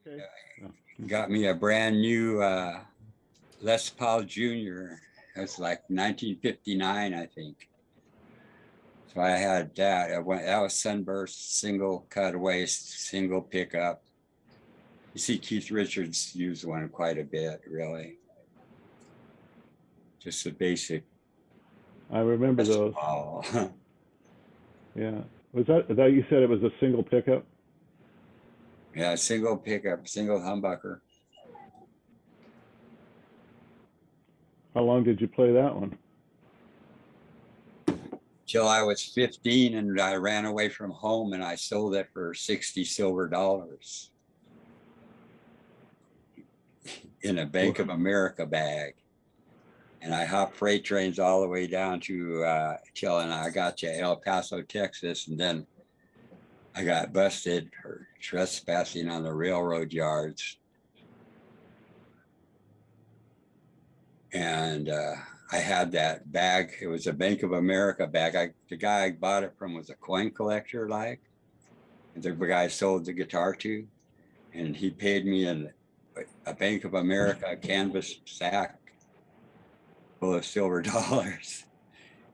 Okay. got me a brand new Les Paul Jr. It was like 1959, I think. So I had that. That was Sunburst, single cutaway, single pickup. You see Keith Richards used one quite a bit, really. Just the basic. I remember Les those. Paul. Yeah. Was that you said it was a single pickup? Yeah, single pickup, single humbucker. How long did you play that one? Till I was 15 and I ran away from home and I sold it for 60 silver dollars in a Bank of America bag. And I hopped freight trains all the way down to till and I got to El Paso, Texas, and then I got busted for trespassing on the railroad yards. And I had that bag. It was a Bank of America bag. The guy I bought it from was a coin collector, like. And the guy I sold the guitar to, and he paid me in a Bank of America canvas sack full of silver dollars.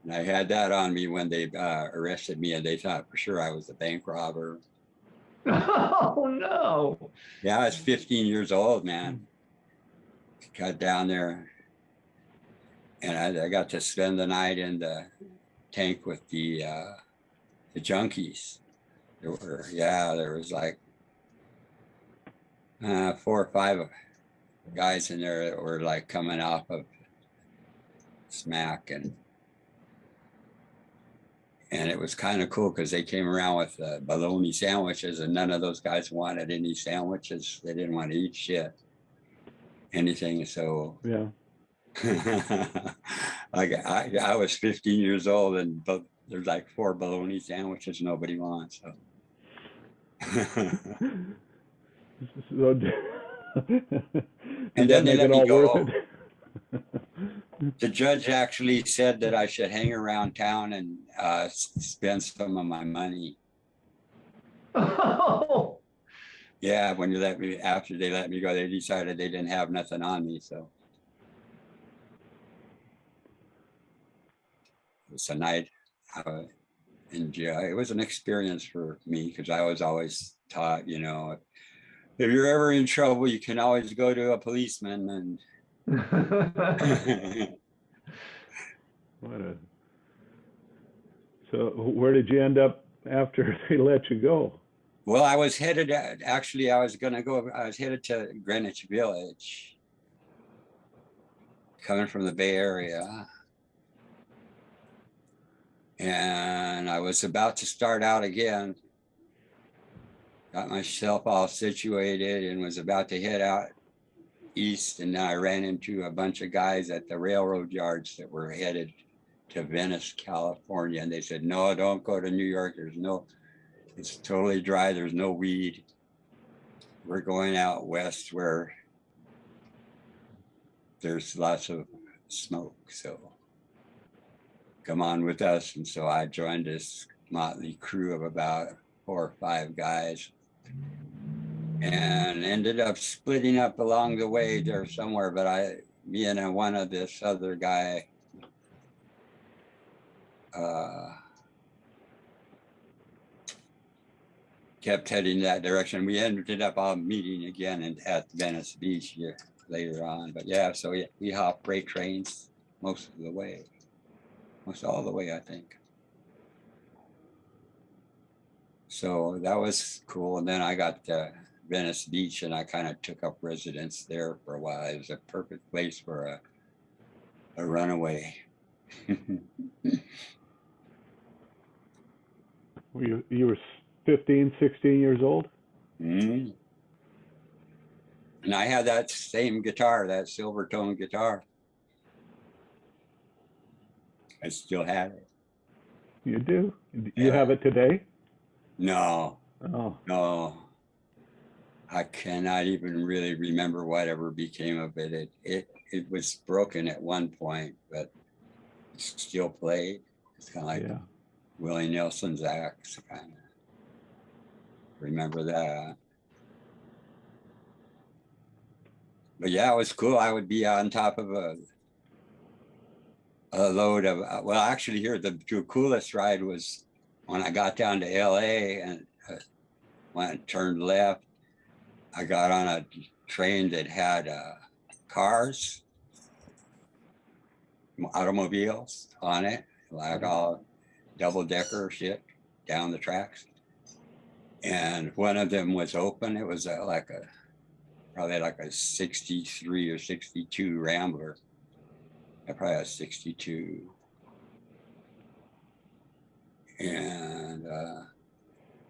And I had that on me when they arrested me, and they thought for sure I was a bank robber. Oh, no. Yeah, I was 15 years old, man. Got down there, and I got to spend the night in the tank with the junkies. There was like 4 or 5 guys in there that were like coming off of smack, and it was kind of cool because they came around with bologna sandwiches, and none of those guys wanted any sandwiches. They didn't want to eat shit, anything. So Yeah. I was 15 years old, and there's like 4 bologna sandwiches nobody wants. So. And then they let me go. The judge actually said that I should hang around town and spend some of my money. Oh. Yeah, after they let me go, they decided they didn't have nothing on me. So it's a night in jail. It was an experience for me because I was always taught, if you're ever in trouble, you can always go to a policeman. And So where did you end up after they let you go? Well, I was headed to Greenwich Village, coming from the Bay Area. And I was about to start out again, got myself all situated and was about to head out east. And then I ran into a bunch of guys at the railroad yards that were headed to Venice, California. And they said, no, don't go to New York. It's totally dry. There's no weed. We're going out west where there's lots of smoke. So come on with us. And so I joined this motley crew of about 4 or 5 guys and ended up splitting up along the way there somewhere. But me and one of this other guy, kept heading that direction. We ended up all meeting again at Venice Beach later on. But yeah, so we hopped freight trains most all the way, I think. So that was cool. And then I got to Venice Beach and I kind of took up residence there for a while. It was a perfect place for a runaway. You were 15, 16 years old? Mm-hmm. And I had that same guitar, that silver tone guitar. I still have it. You do? You have it today? No. Oh. No. I cannot even really remember whatever became of it. It was broken at one point, but it still played. It's kind of like Willie Nelson's axe, kind of. Remember that. But yeah, it was cool. I would be on top of a load of, well, actually here, the coolest ride was when I got down to LA and went, turned left. I got on a train that had cars, automobiles on it, like all double decker shit down the tracks. And one of them was open. It was probably like a 63 or 62 Rambler. Probably a 62. And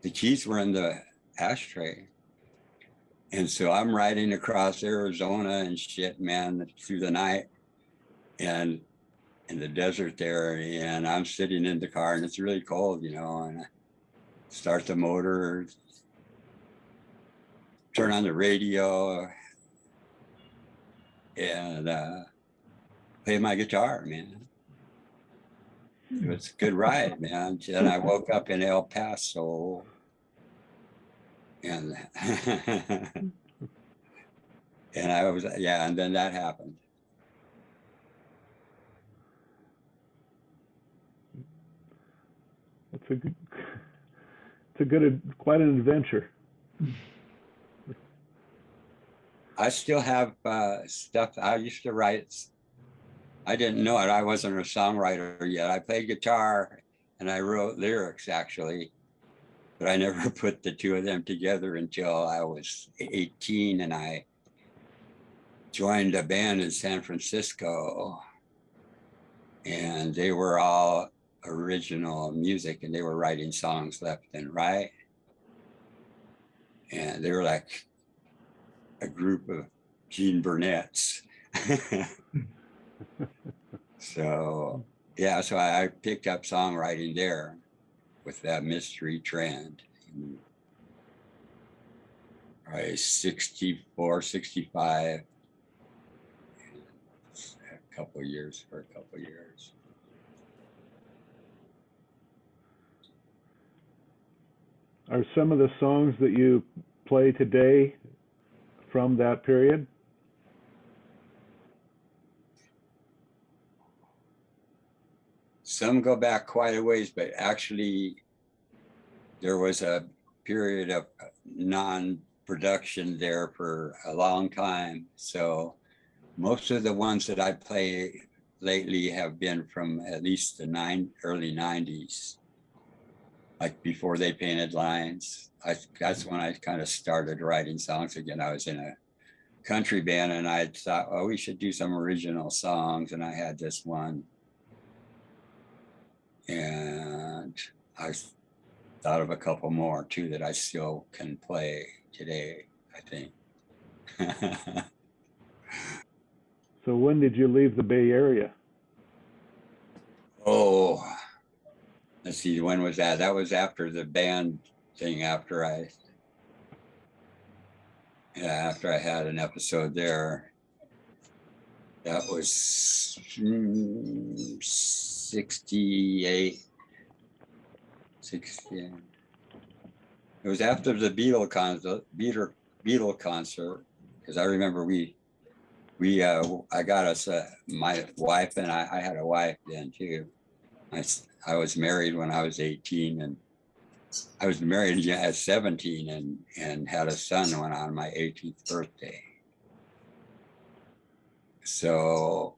the keys were in the ashtray. And so I'm riding across Arizona and shit, man, through the night and in the desert there. And I'm sitting in the car and it's really cold, and I start the motor, turn on the radio, and play my guitar, man. It was a good ride, man. And I woke up in El Paso, and and I was, yeah, and then that happened. Quite an adventure. I still have stuff I used to write. I didn't know it. I wasn't a songwriter yet. I played guitar and I wrote lyrics actually, but I never put the two of them together until I was 18 and I joined a band in San Francisco, and they were all original music and they were writing songs left and right. And they were like a group of Gene Burnett's. So, yeah, so I picked up songwriting there with that mystery trend. Probably 64, 65. A couple of years. Are some of the songs that you play today from that period? Some go back quite a ways, but actually there was a period of non-production there for a long time. So most of the ones that I play lately have been from at least the early 90s, like before they painted lines. That's when I kind of started writing songs again. I was in a country band and I thought, well, we should do some original songs. And I had this one. And I thought of a couple more too that I still can play today, I think. So when did you leave the Bay Area? Oh, let's see, when was that? That was after the band thing, after I had an episode there. That was 68, 60. It was after the Beatle concert, because I remember I got us, my wife and I had a wife then too. I was married when I was 18 and I was married at 17 and had a son on my 18th birthday. So,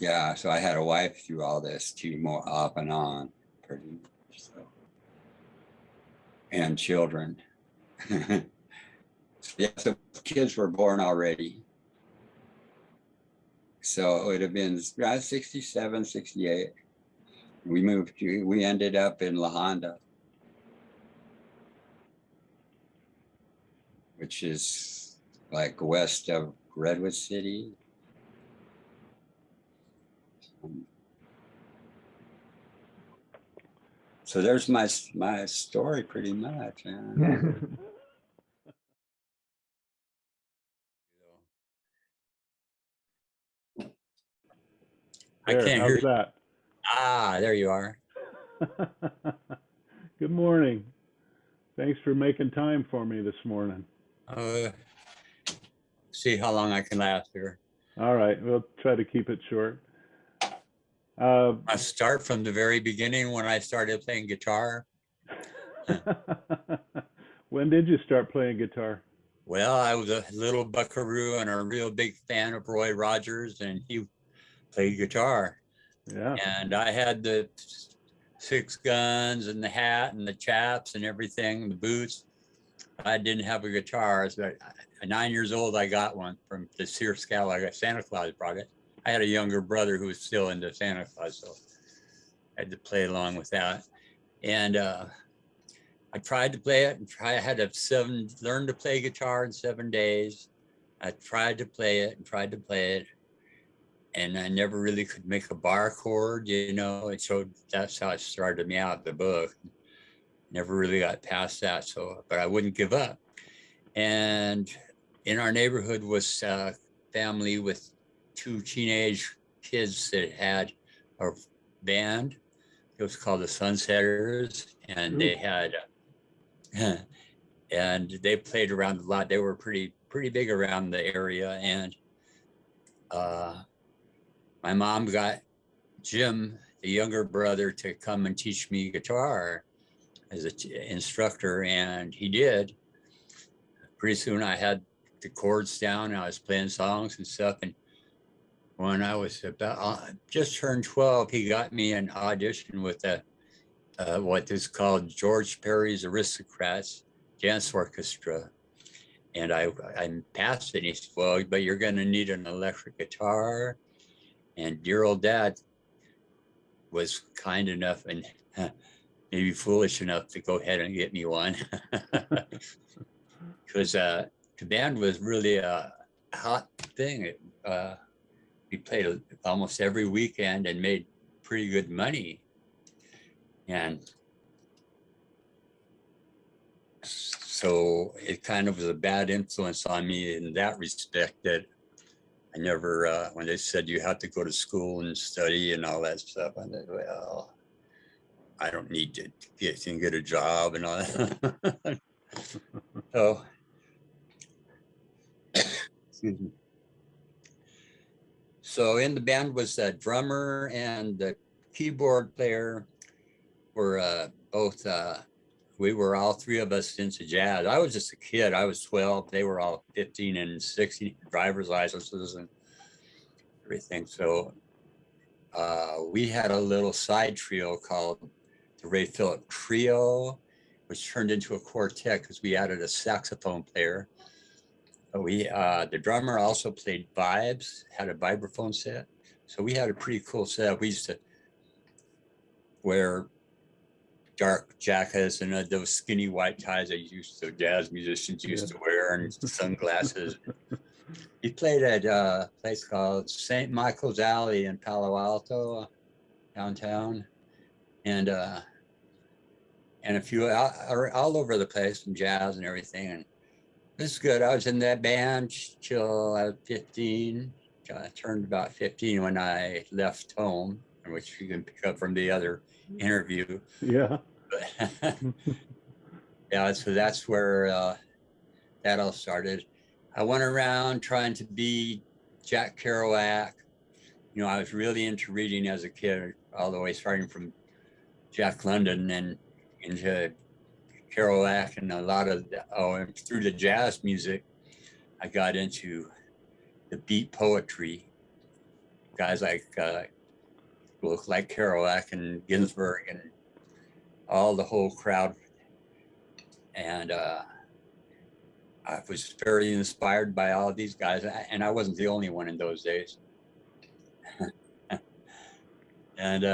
yeah, so I had a wife through all this too, more off and on, pretty much. So, and children. Yeah, so kids were born already. So it would have been around 67, 68. We ended up in La Honda, which is like west of Redwood City. So there's my story pretty much. I There, can't how's hear you. that? There you are. Good morning. Thanks for making time for me this morning. see how long I can last here. All right, we'll try to keep it short. I start from the very beginning when I started playing guitar. When did you start playing guitar? Well, I was a little buckaroo and a real big fan of Roy Rogers, and he played guitar. Yeah. And I had the 6 guns and the hat and the chaps and everything, the boots. I didn't have a guitar. So at 9 years old, I got one from the Sears catalog. Santa Claus brought it. I had a younger brother who was still into Santa Claus, so I had to play along with that. And I tried to play it, and I had to learn to play guitar in 7 days. I tried to play it and tried to play it, and I never really could make a bar chord, you know. And so that's how it started me out, the book. Never really got past that, so, but I wouldn't give up. And in our neighborhood was a family with 2 teenage kids that had a band. It was called the Sunsetters, and they had, and they played around a lot. They were pretty big around the area. And my mom got Jim, the younger brother, to come and teach me guitar as an instructor, and he did. Pretty soon I had the chords down, and I was playing songs and stuff. And when I was about just turned 12, he got me an audition with what is called George Perry's Aristocrats Dance Orchestra. And I passed it. And he said, well, but you're going to need an electric guitar. And dear old dad was kind enough and maybe foolish enough to go ahead and get me one. Because the band was really a hot thing. We played almost every weekend and made pretty good money. And so it kind of was a bad influence on me in that respect, that I never, when they said you have to go to school and study and all that stuff, I thought, well, I don't need to get a job and all that. So, excuse me. So in the band was the drummer and the keyboard player. Were both, we were all 3 of us into jazz. I was just a kid. I was 12. They were all 15 and 16, driver's licenses and everything. So we had a little side trio called the Ray Phillip Trio, which turned into a quartet because we added a saxophone player. But the drummer also played vibes, had a vibraphone set. So we had a pretty cool set. We used to wear dark jackets and those skinny white ties that jazz musicians used to wear, and sunglasses. He played at a place called St. Michael's Alley in Palo Alto, downtown, and a few all over the place, from jazz and everything. And this is good. I was in that band till I was 15. I turned about 15 when I left home, which you can pick up from the other interview. Yeah. Yeah, so that's where that all started. I went around trying to be Jack Kerouac. You know, I was really into reading as a kid, all the way starting from Jack London and into Kerouac, and a lot of and through the jazz music, I got into the beat poetry. Guys like Kerouac and Ginsberg and all the whole crowd. And I was very inspired by all of these guys, and I wasn't the only one in those days. And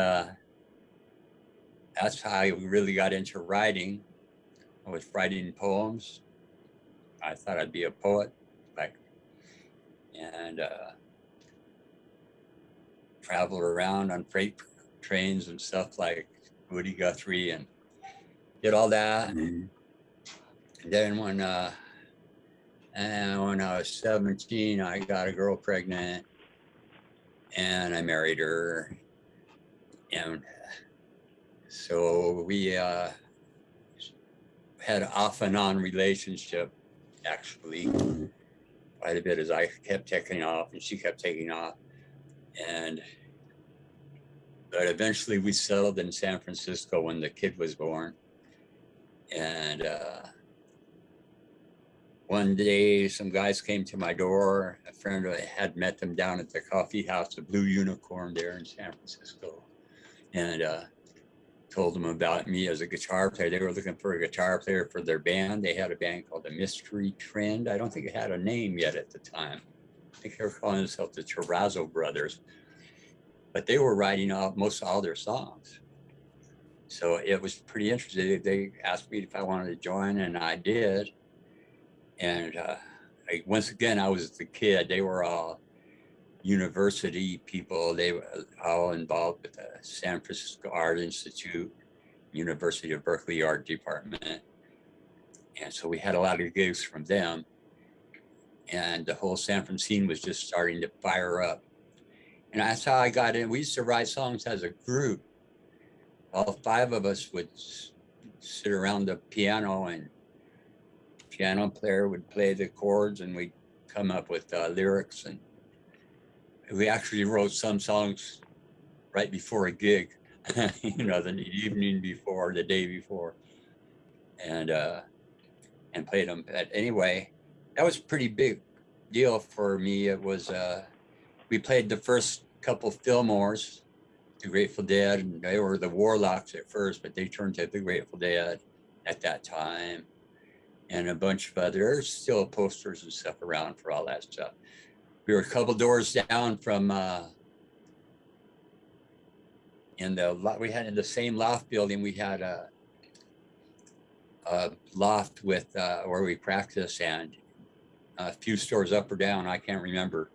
that's how I really got into writing. I was writing poems. I thought I'd be a poet, and traveled around on freight trains and stuff like Woody Guthrie, and did all that. And then when I was 17, I got a girl pregnant, and I married her. And so we had an off and on relationship, actually. quite a bit as I kept taking off and she kept taking off. But eventually we settled in San Francisco when the kid was born. And one day some guys came to my door. A friend had met them down at the coffee house, the Blue Unicorn there in San Francisco. And told them about me as a guitar player. They were looking for a guitar player for their band. They had a band called the Mystery Trend. I don't think it had a name yet at the time. I think they were calling themselves the Terrazzo Brothers. But they were writing most all their songs. So it was pretty interesting. They asked me if I wanted to join, and I did. And once again, I was the kid. They were all university people. They were all involved with the San Francisco Art Institute, University of Berkeley Art Department. And so we had a lot of gigs from them. And the whole San Fran scene was just starting to fire up. And that's how I got in. We used to write songs as a group. All 5 of us would sit around the piano, and the piano player would play the chords, and we'd come up with lyrics. And we actually wrote some songs right before a gig, the evening before, the day before, and played them. But anyway, that was a pretty big deal for me. It was, we played the first couple Fillmores, the Grateful Dead, and they were the Warlocks at first, but they turned to the Grateful Dead at that time, and a bunch of other, there's still posters and stuff around for all that stuff. We were a couple doors down from, we had in the same loft building, we had a loft with, where we practiced, and a few stores up or down, I can't remember,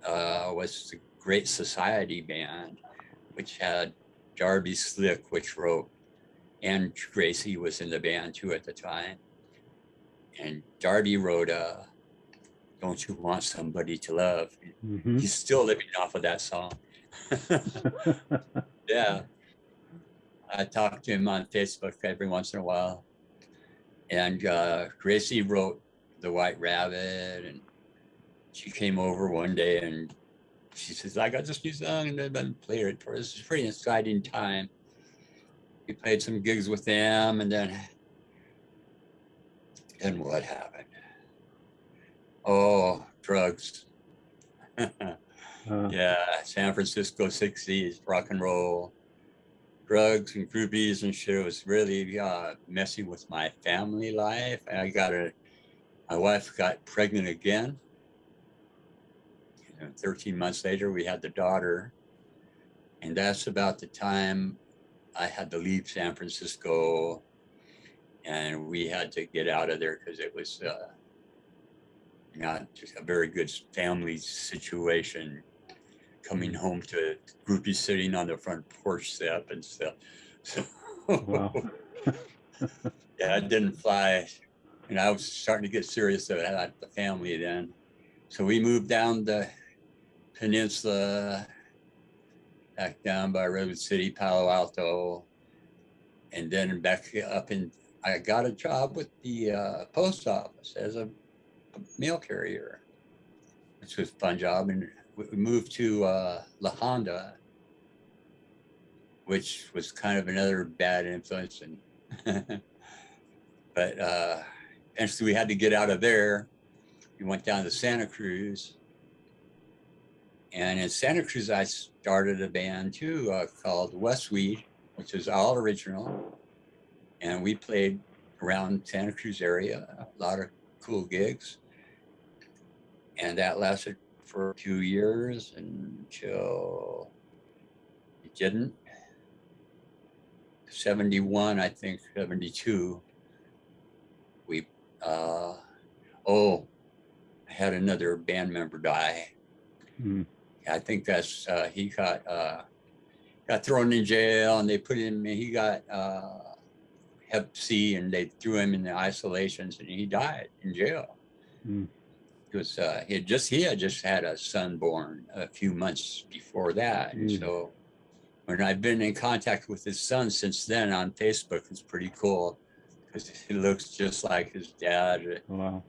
was the Great Society Band, which had Darby Slick, which wrote, and Gracie was in the band too at the time. And Darby wrote, Don't You Want Somebody to Love? Mm-hmm. He's still living off of that song. Yeah. I talk to him on Facebook every once in a while. And Gracie wrote The White Rabbit, and she came over one day and she says, I got this new song, and then played it for us. It was a pretty exciting time. We played some gigs with them, and then what happened? Oh, drugs. Yeah, San Francisco 60s, rock and roll, drugs and groupies and shit. It was really messing with my family life. My wife got pregnant again. 13 months later, we had the daughter. And that's about the time I had to leave San Francisco, and we had to get out of there because it was not just a very good family situation, coming home to groupies sitting on the front porch step and stuff. So, Wow. yeah, it didn't fly. And I was starting to get serious about the family then. So we moved down the peninsula, back down by Redwood City, Palo Alto, and then back up I got a job with the post office as a mail carrier, which was a fun job. And we moved to La Honda, which was kind of another bad influence. And but eventually we had to get out of there. We went down to Santa Cruz. And in Santa Cruz, I started a band too called Westweed, which is all original. And we played around Santa Cruz area, a lot of cool gigs. And that lasted for 2 years until it didn't. 71, I think, 72. We, I had another band member die. Mm. I think that's he got thrown in jail, and they put him. He got Hep C, and they threw him in the isolations, and he died in jail. Mm. Because he had just had a son born a few months before that, and so when I've been in contact with his son since then on Facebook, it's pretty cool because he looks just like his dad. Wow.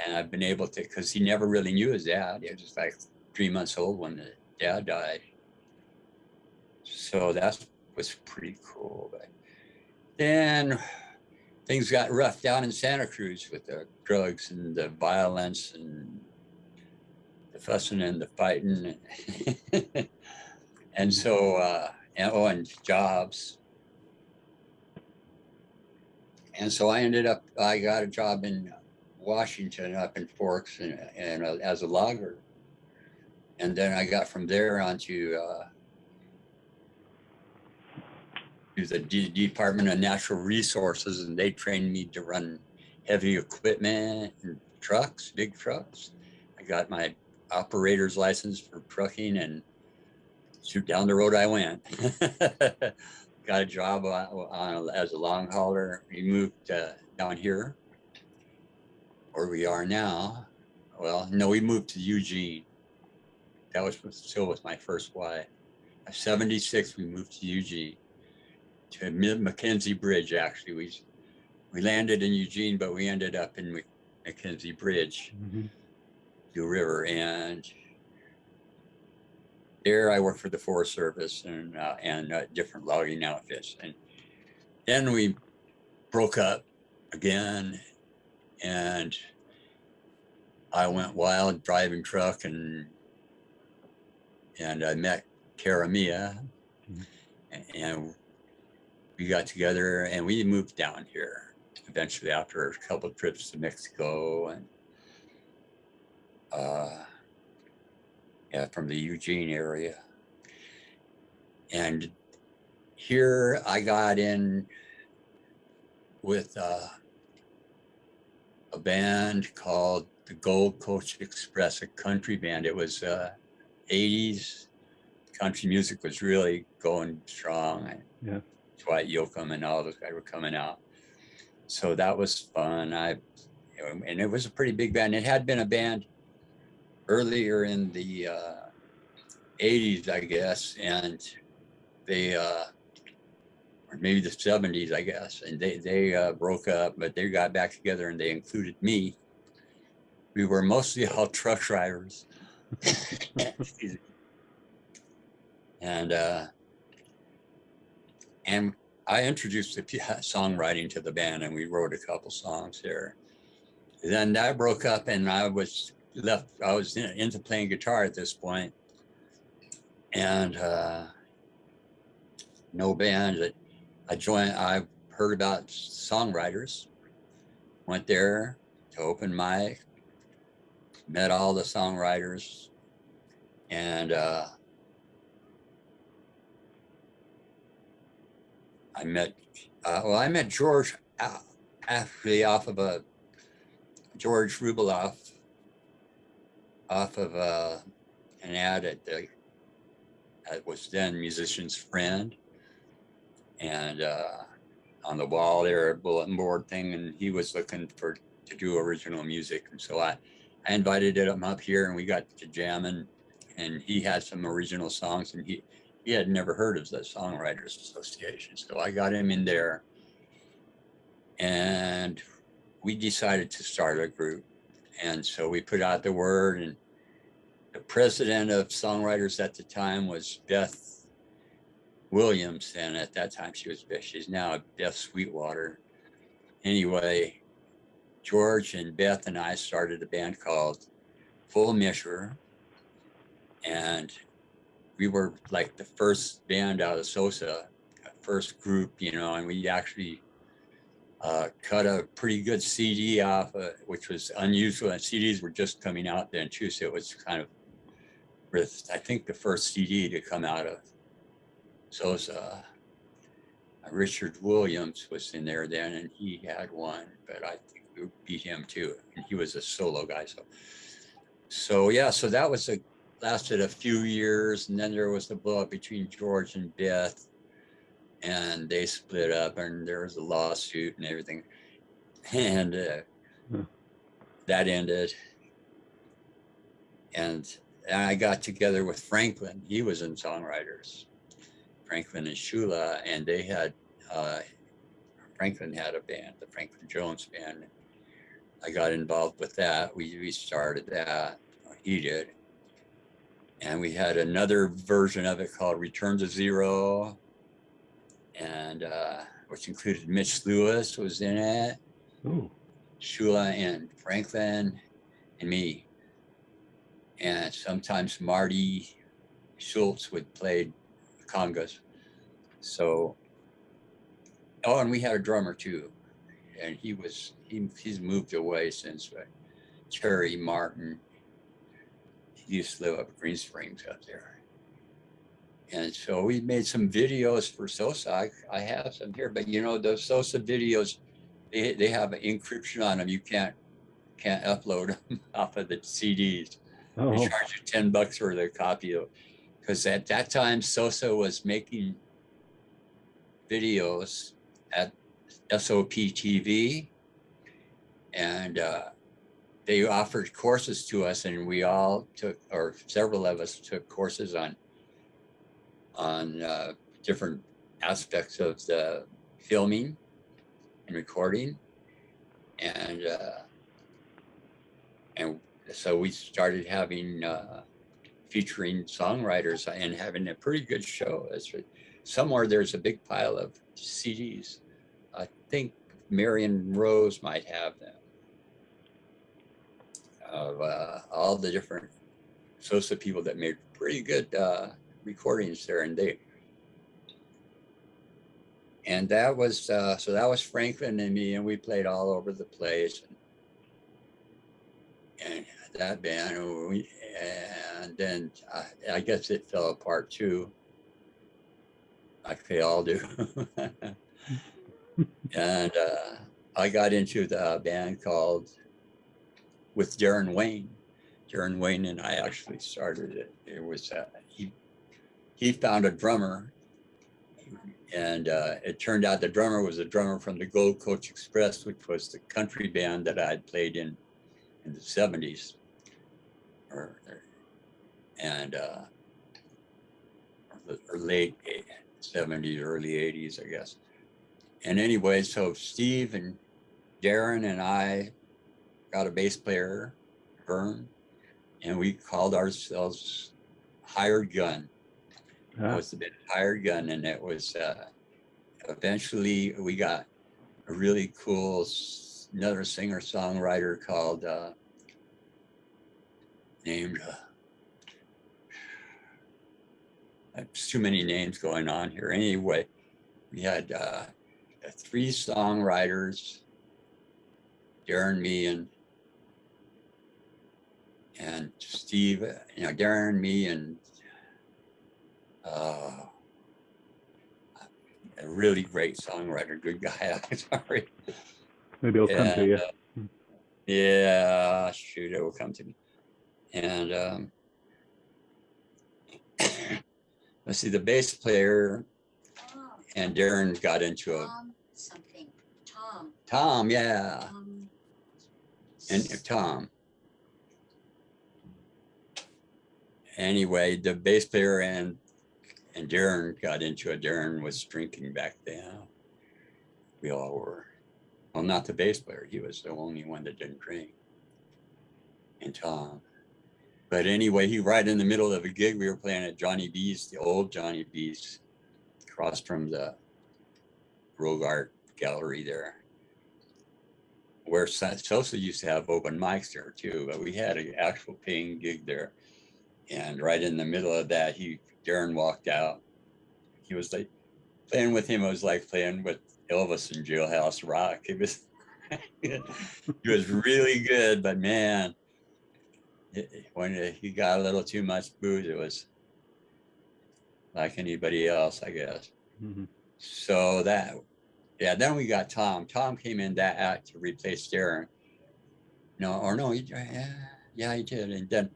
And I've been able to, because he never really knew his dad. He was just like 3 months old when the dad died. So that was pretty cool. But then things got rough down in Santa Cruz with the drugs and the violence and the fussing and the fighting. And so, and jobs. And so I got a job in Washington up in Forks and as a logger. And then I got from there onto to the Department of Natural Resources, and they trained me to run heavy equipment and trucks, big trucks. I got my operator's license for trucking, and shoot, down the road I went. Got a job as a long hauler. We moved down here, where we are now. Well, no, we moved to Eugene. That was still with my first wife. At 76, we moved to Eugene, to Mackenzie Bridge. Actually, we landed in Eugene, but we ended up in Mackenzie Bridge, the river, and there I worked for the Forest Service and different logging outfits. And then we broke up again, and I went wild driving truck, and I met Karamia, and we got together and we moved down here eventually after a couple of trips to Mexico and from the Eugene area. And here I got in with a band called the Gold Coast Express, a country band. It was 80s. Country music was really going strong. Yeah. Dwight Yoakam and all those guys were coming out. So that was fun. And it was a pretty big band. It had been a band earlier in the 80s, I guess, and they, or maybe the 70s, I guess, and they broke up, but they got back together and they included me. We were mostly all truck drivers. And I introduced the songwriting to the band, and we wrote a couple songs there. Then that broke up, and I was into playing guitar at this point, and no band. I heard about songwriters, went there to open mic, met all the songwriters, and I met George actually off of George Rubeloff off of an ad that was then Musician's Friend, and on the wall there, a bulletin board thing, and he was looking to do original music, and so I invited him up here, and we got to jamming, and he had some original songs, and he had never heard of the Songwriters Association, so I got him in there, and we decided to start a group. And so we put out the word, and the president of Songwriters at the time was Beth Williams, and at that time she's now Beth Sweetwater. Anyway, George and Beth and I started a band called Full Measure, and we were like the first band out of Sosa, first group, and we actually cut a pretty good CD off, which was unusual. And CDs were just coming out then too, so it was kind of, I think, the first CD to come out of Sosa. Richard Williams was in there then, and he had one, but I think we beat him too, and he was a solo guy. So that lasted a few years, and then there was the blow up between George and Beth, and they split up, and there was a lawsuit and everything, and that ended. And I got together with Franklin. He was in Songwriters, Franklin and Shula, and they had Franklin had a band, the Franklin Jones Band, I got involved with that. We started that, or he did. And we had another version of it called Return to Zero, and which included Mitch Lewis was in it, Oh, Shula and Franklin and me. And sometimes Marty Schultz would play congas. So, oh, and we had a drummer too. And he's moved away since Terry Martin. He used to live up at Green Springs up there. And so we made some videos for Sosa. I have some here, but you know, those Sosa videos, they have an encryption on them. You can't upload them off of the CDs. They oh, charge you $10 for the copy of, because at that time Sosa was making videos at SOP TV, and they offered courses to us, and we all took, or several of us took courses on different aspects of the filming and recording, and so we started having featuring songwriters and having a pretty good show. Somewhere there's a big pile of CDs. I think Marion Rose might have them, of all the different Sosa people that made pretty good recordings there. And that was so that was Franklin and me, and we played all over the place, and that band, and then I guess it fell apart too, like they all do. And I got into the band called with Darren Wayne. Darren Wayne and I actually started it. It was he found a drummer, and it turned out the drummer was a drummer from the Gold Coast Express, which was the country band that I had played in the 70s, or late 70s, early 80s, I guess. And anyway, so Steve and Darren and I got a bass player, Vern, and we called ourselves Hired Gun. It was the band Hired Gun, and it was eventually we got a really cool another singer-songwriter called named there's too many names going on here. Anyway, we had 3 songwriters, Darren, me, and Steve, you know, Darren, me, and a really great songwriter, good guy. I'm sorry. maybe it'll come to you. Yeah, shoot, it will come to me. And let's see, the bass player and Darren got into Tom, yeah. And Tom. Anyway, the bass player and Darren got into it. Darren was drinking back then. We all were. Well, not the bass player. He was the only one that didn't drink. And Tom. But anyway, right in the middle of a gig, we were playing at Johnny B's, the old Johnny B's, across from the Rogart Gallery there, where Sosa used to have open mics there too, but we had an actual paying gig there. And right in the middle of that, Darren walked out. He was like, playing with him, it was like playing with Elvis in Jailhouse Rock. It was, he was really good, but man, when he got a little too much booze, it was like anybody else, I guess. Mm-hmm. So then we got Tom. Tom came in that act to replace Darren. He did. And then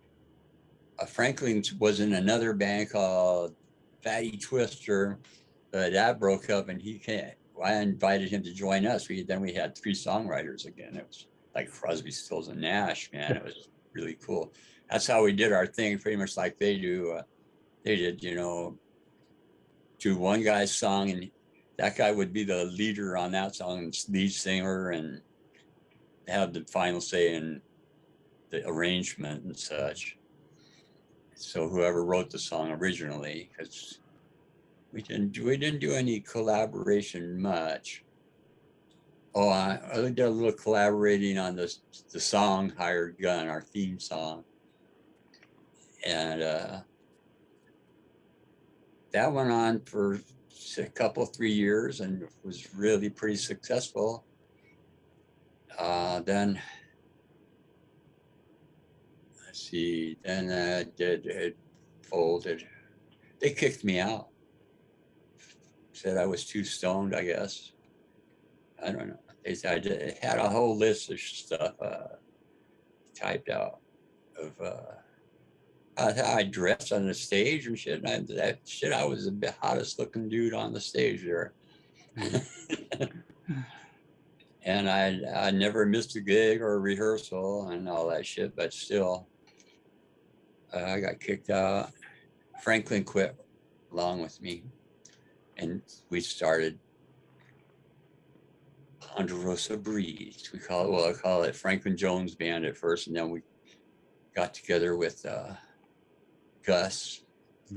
Franklin was in another band called Fatty Twister, but that broke up, and I invited him to join us. Then we had 3 songwriters again. It was like Crosby, Stills, and Nash, man. It was really cool. That's how we did our thing, pretty much like they do. They did, do one guy's song, and that guy would be the leader on that song, lead singer, and have the final say in the arrangement and such. So whoever wrote the song originally, because we didn't do any collaboration much. Oh, I did a little collaborating on the song "Hired Gun," our theme song, and that went on for a couple, 3 years, and was really pretty successful. Then let's see, then it folded. They kicked me out. Said I was too stoned, I guess. I don't know. They said I had a whole list of stuff typed out of how I dressed on the stage and shit. And I was the hottest looking dude on the stage there. And I never missed a gig or a rehearsal and all that shit, but still, I got kicked out. Franklin quit along with me, and we started Ponderosa Breeze. I call it Franklin Jones Band at first, and then we got together with Gus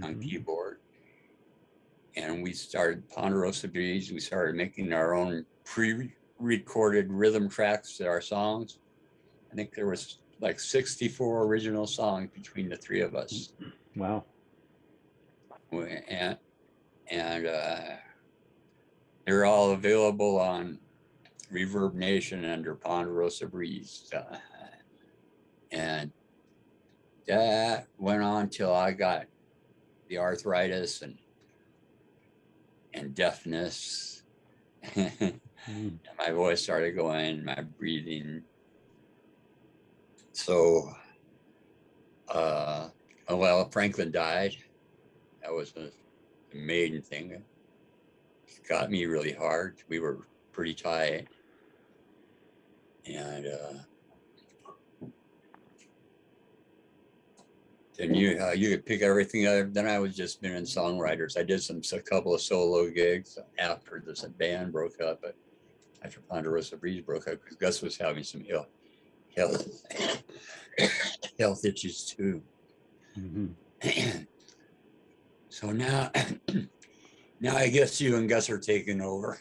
on keyboard, and we started Ponderosa Breeze. We started making our own pre-recorded rhythm tracks to our songs. I think there was like 64 original songs between the three of us. Wow. And they're all available on Reverb Nation under Ponderosa Breeze. And that went on till I got the arthritis and deafness. And my voice started going, my breathing. So, Franklin died. That was the main thing. It got me really hard. We were pretty tight. And then you could pick everything up. Then I was just been in songwriters. I did a couple of solo gigs after this band broke up, but after Ponderosa Breeze broke up, because Gus was having some health issues too. So now I guess you and Gus are taking over.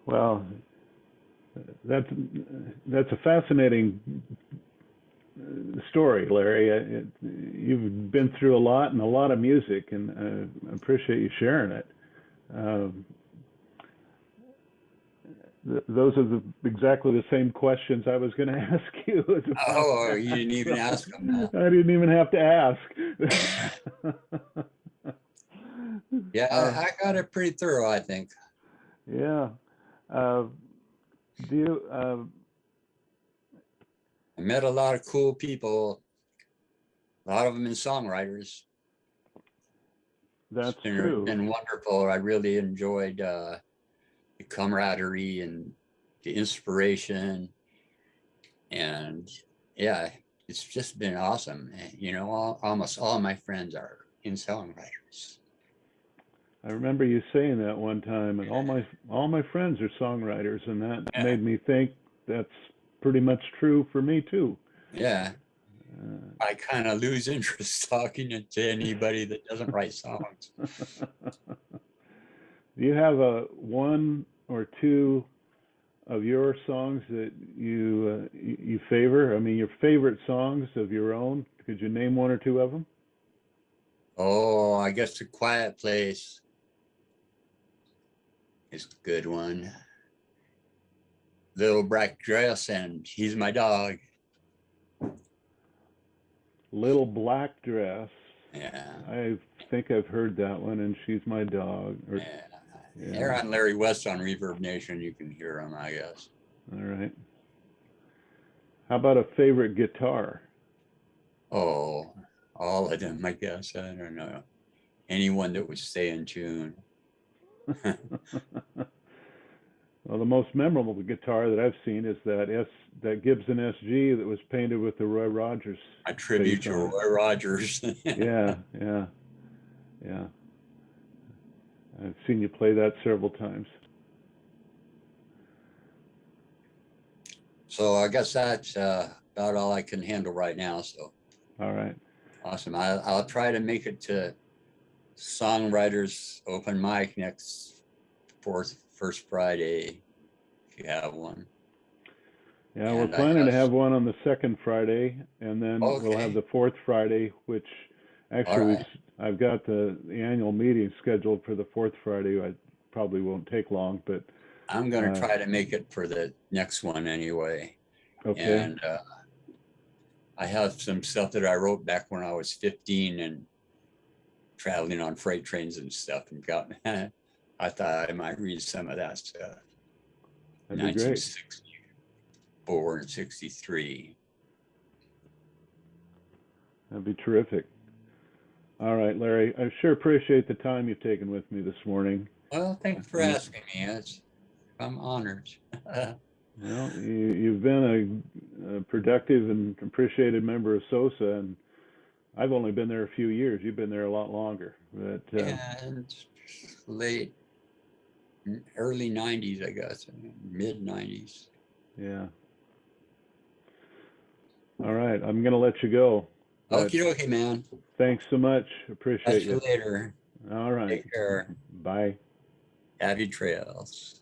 Well, that's a fascinating story, Larry. You've been through a lot and a lot of music, and I appreciate you sharing it. Those are exactly the same questions I was going to ask you. Oh, you didn't even ask them. Huh? I didn't even have to ask. Yeah, I got it pretty thorough, I think. Yeah. Do you? I met a lot of cool people, a lot of them in songwriters. That's It's true. been wonderful. I really enjoyed the camaraderie and the inspiration. And yeah, it's just been awesome. You know, almost all my friends are in songwriters. I remember you saying that one time, and all my friends are songwriters, and that made me think that's pretty much true for me too. Yeah. I kind of lose interest talking to anybody that doesn't write songs. Do you have one or two of your songs that you favor? I mean, your favorite songs of your own? Could you name one or two of them? Oh, I guess The Quiet Place is a good one. Little Black Dress and He's My Dog. Little Black Dress. Yeah. I think I've heard that one, and She's My Dog. Yeah. They're on Larry West on Reverb Nation. You can hear them, I guess. All right. How about a favorite guitar? Oh, all of them, I guess. I don't know. Anyone that would stay in tune. Well, the most memorable guitar that I've seen is that Gibson SG that was painted with the Roy Rogers. A tribute to Roy Rogers. Yeah. I've seen you play that several times. So I guess that's about all I can handle right now. So All right. awesome. I'll try to make it to Songwriters Open Mic next first Friday, if you have one. Yeah, we're And I planning to have, have one on the second Friday, and then we'll have okay, the fourth Friday, which all actually right. I've got the annual meeting scheduled for the fourth Friday. I probably won't take long, but I'm going to uh, try to make it for the next one anyway. okay. And I have some stuff that I wrote back when I was 15 and traveling on freight trains and stuff, and got, I thought I might read some of that stuff. That'd be great. 1964 and 63. That'd be terrific. All right, Larry. I sure appreciate the time you've taken with me this morning. Well, thanks for And asking me. I'm honored. well, you've been a productive and appreciated member of SOSA, and I've only been there a few years. You've been there a lot longer. But And early 90s, I guess, mid 90s. yeah. All right, I'm gonna let you go. But Okie dokie, man. thanks so much. Appreciate Catch you you. later. All right. Take care. Bye. Happy trails.